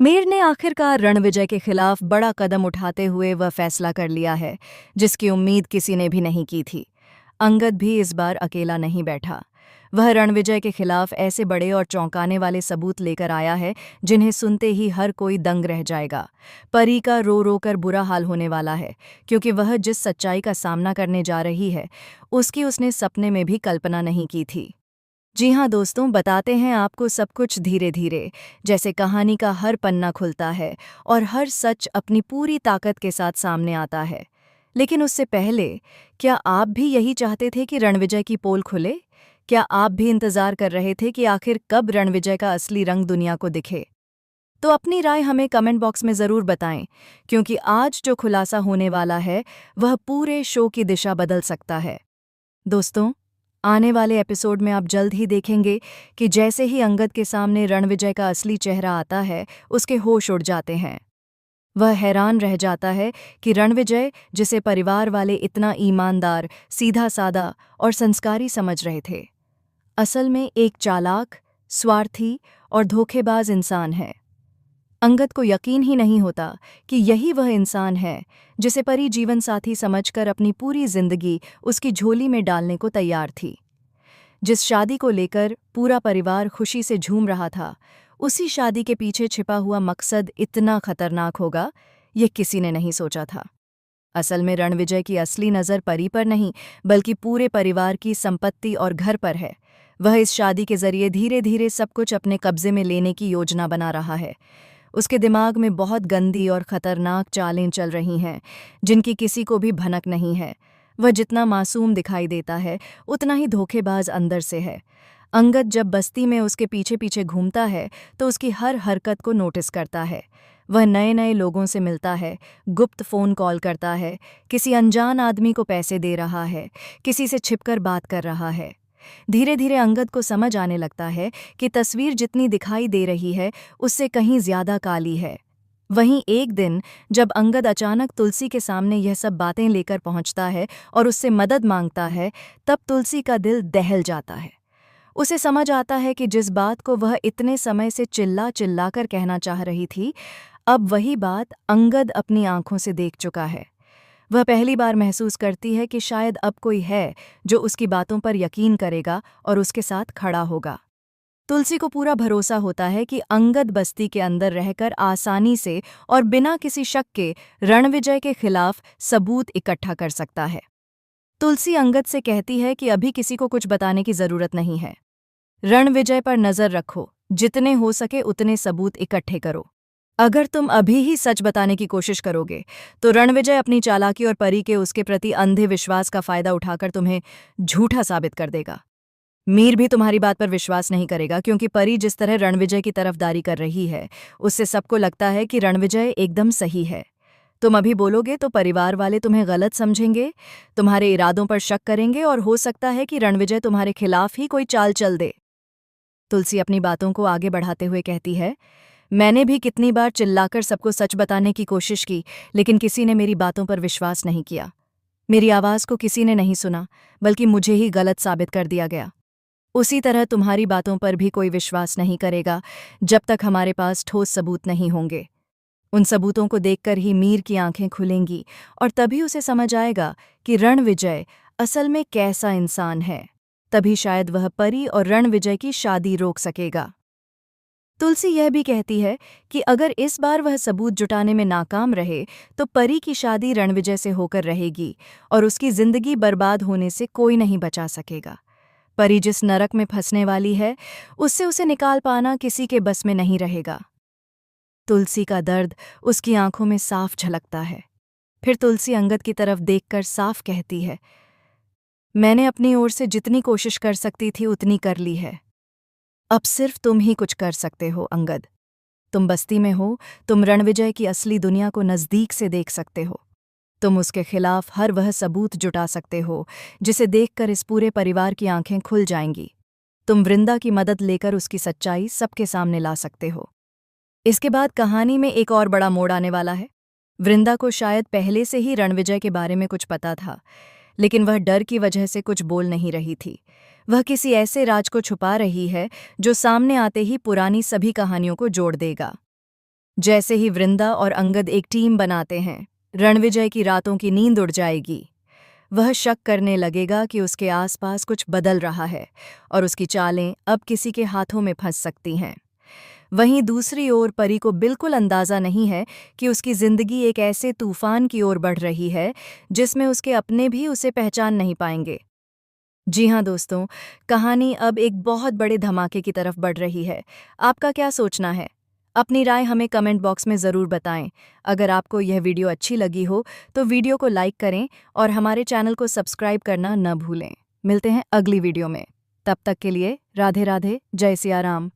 मीर ने आखिरकार रणविजय के खिलाफ बड़ा कदम उठाते हुए वह फैसला कर लिया है जिसकी उम्मीद किसी ने भी नहीं की थी। अंगद भी इस बार अकेला नहीं बैठा। वह रणविजय के खिलाफ ऐसे बड़े और चौंकाने वाले सबूत लेकर आया है जिन्हें सुनते ही हर कोई दंग रह जाएगा। परी का रो रो कर बुरा हाल होने वाला है क्योंकि वह जिस सच्चाई का सामना करने जा रही है उसकी उसने सपने में भी कल्पना नहीं की थी। जी हाँ दोस्तों, बताते हैं आपको सब कुछ धीरे धीरे, जैसे कहानी का हर पन्ना खुलता है और हर सच अपनी पूरी ताकत के साथ सामने आता है। लेकिन उससे पहले, क्या आप भी यही चाहते थे कि रणविजय की पोल खुले? क्या आप भी इंतजार कर रहे थे कि आखिर कब रणविजय का असली रंग दुनिया को दिखे? तो अपनी राय हमें कमेंट बॉक्स में ज़रूर बताएं, क्योंकि आज जो खुलासा होने वाला है वह पूरे शो की दिशा बदल सकता है। दोस्तों, आने वाले एपिसोड में आप जल्द ही देखेंगे कि जैसे ही अंगद के सामने रणविजय का असली चेहरा आता है, उसके होश उड़ जाते हैं। वह हैरान रह जाता है कि रणविजय, जिसे परिवार वाले इतना ईमानदार, सीधा-सादा और संस्कारी समझ रहे थे, असल में एक चालाक, स्वार्थी और धोखेबाज इंसान है। अंगद को यकीन ही नहीं होता कि यही वह इंसान है जिसे परी जीवन साथी समझकर अपनी पूरी जिंदगी उसकी झोली में डालने को तैयार थी। जिस शादी को लेकर पूरा परिवार खुशी से झूम रहा था, उसी शादी के पीछे छिपा हुआ मकसद इतना खतरनाक होगा, ये किसी ने नहीं सोचा था। असल में रणविजय की असली नज़र परी पर नहीं, बल्कि पूरे परिवार की संपत्ति और घर पर है। वह इस शादी के जरिए धीरे धीरे सब कुछ अपने कब्जे में लेने की योजना बना रहा है। उसके दिमाग में बहुत गंदी और खतरनाक चालें चल रही हैं, जिनकी किसी को भी भनक नहीं है। वह जितना मासूम दिखाई देता है, उतना ही धोखेबाज अंदर से है। अंगद जब बस्ती में उसके पीछे पीछे घूमता है, तो उसकी हर हरकत को नोटिस करता है। वह नए नए लोगों से मिलता है, गुप्त फ़ोन कॉल करता है, किसी अनजान आदमी को पैसे दे रहा है, किसी से छिपकर बात कर रहा है। धीरे धीरे अंगद को समझ आने लगता है कि तस्वीर जितनी दिखाई दे रही है, उससे कहीं ज्यादा काली है। वहीं एक दिन जब अंगद अचानक तुलसी के सामने यह सब बातें लेकर पहुंचता है और उससे मदद मांगता है, तब तुलसी का दिल दहल जाता है। उसे समझ आता है कि जिस बात को वह इतने समय से चिल्ला चिल्ला कर कहना चाह रही थी, अब वही बात अंगद अपनी आंखों से देख चुका है। वह पहली बार महसूस करती है कि शायद अब कोई है जो उसकी बातों पर यकीन करेगा और उसके साथ खड़ा होगा। तुलसी को पूरा भरोसा होता है कि अंगद बस्ती के अंदर रहकर आसानी से और बिना किसी शक के रणविजय के खिलाफ सबूत इकट्ठा कर सकता है। तुलसी अंगद से कहती है कि अभी किसी को कुछ बताने की जरूरत नहीं है। रणविजय पर नजर रखो, जितने हो सके उतने सबूत इकट्ठे करो। अगर तुम अभी ही सच बताने की कोशिश करोगे, तो रणविजय अपनी चालाकी और परी के उसके प्रति अंधे विश्वास का फायदा उठाकर तुम्हें झूठा साबित कर देगा। मीर भी तुम्हारी बात पर विश्वास नहीं करेगा, क्योंकि परी जिस तरह रणविजय की तरफदारी कर रही है, उससे सबको लगता है कि रणविजय एकदम सही है। तुम अभी बोलोगे तो परिवार वाले तुम्हें गलत समझेंगे, तुम्हारे इरादों पर शक करेंगे और हो सकता है कि रणविजय तुम्हारे खिलाफ ही कोई चाल चल दे। तुलसी अपनी बातों को आगे बढ़ाते हुए कहती है, मैंने भी कितनी बार चिल्लाकर सबको सच बताने की कोशिश की, लेकिन किसी ने मेरी बातों पर विश्वास नहीं किया। मेरी आवाज़ को किसी ने नहीं सुना, बल्कि मुझे ही गलत साबित कर दिया गया। उसी तरह तुम्हारी बातों पर भी कोई विश्वास नहीं करेगा जब तक हमारे पास ठोस सबूत नहीं होंगे। उन सबूतों को देखकर ही मीर की आंखें खुलेंगी और तभी उसे समझ आएगा कि रणविजय असल में कैसा इंसान है। तभी शायद वह परी और रणविजय की शादी रोक सकेगा। तुलसी यह भी कहती है कि अगर इस बार वह सबूत जुटाने में नाकाम रहे, तो परी की शादी रणविजय से होकर रहेगी और उसकी जिंदगी बर्बाद होने से कोई नहीं बचा सकेगा। परी जिस नरक में फंसने वाली है, उससे उसे निकाल पाना किसी के बस में नहीं रहेगा। तुलसी का दर्द उसकी आंखों में साफ झलकता है। फिर तुलसी अंगद की तरफ देखकर साफ कहती है, मैंने अपनी ओर से जितनी कोशिश कर सकती थी उतनी कर ली है। अब सिर्फ तुम ही कुछ कर सकते हो अंगद। तुम बस्ती में हो, तुम रणविजय की असली दुनिया को नज़दीक से देख सकते हो। तुम उसके खिलाफ हर वह सबूत जुटा सकते हो जिसे देखकर इस पूरे परिवार की आंखें खुल जाएंगी। तुम वृंदा की मदद लेकर उसकी सच्चाई सबके सामने ला सकते हो। इसके बाद कहानी में एक और बड़ा मोड़ आने वाला है। वृंदा को शायद पहले से ही रणविजय के बारे में कुछ पता था, लेकिन वह डर की वजह से कुछ बोल नहीं रही थी। वह किसी ऐसे राज को छुपा रही है जो सामने आते ही पुरानी सभी कहानियों को जोड़ देगा। जैसे ही वृंदा और अंगद एक टीम बनाते हैं, रणविजय की रातों की नींद उड़ जाएगी। वह शक करने लगेगा कि उसके आसपास कुछ बदल रहा है और उसकी चालें अब किसी के हाथों में फंस सकती हैं। वहीं दूसरी ओर परी को बिल्कुल अंदाज़ा नहीं है कि उसकी जिंदगी एक ऐसे तूफान की ओर बढ़ रही है जिसमें उसके अपने भी उसे पहचान नहीं पाएंगे। जी हाँ दोस्तों, कहानी अब एक बहुत बड़े धमाके की तरफ बढ़ रही है। आपका क्या सोचना है? अपनी राय हमें कमेंट बॉक्स में ज़रूर बताएं। अगर आपको यह वीडियो अच्छी लगी हो तो वीडियो को लाइक करें और हमारे चैनल को सब्सक्राइब करना न भूलें। मिलते हैं अगली वीडियो में। तब तक के लिए राधे राधे, जय सिया राम।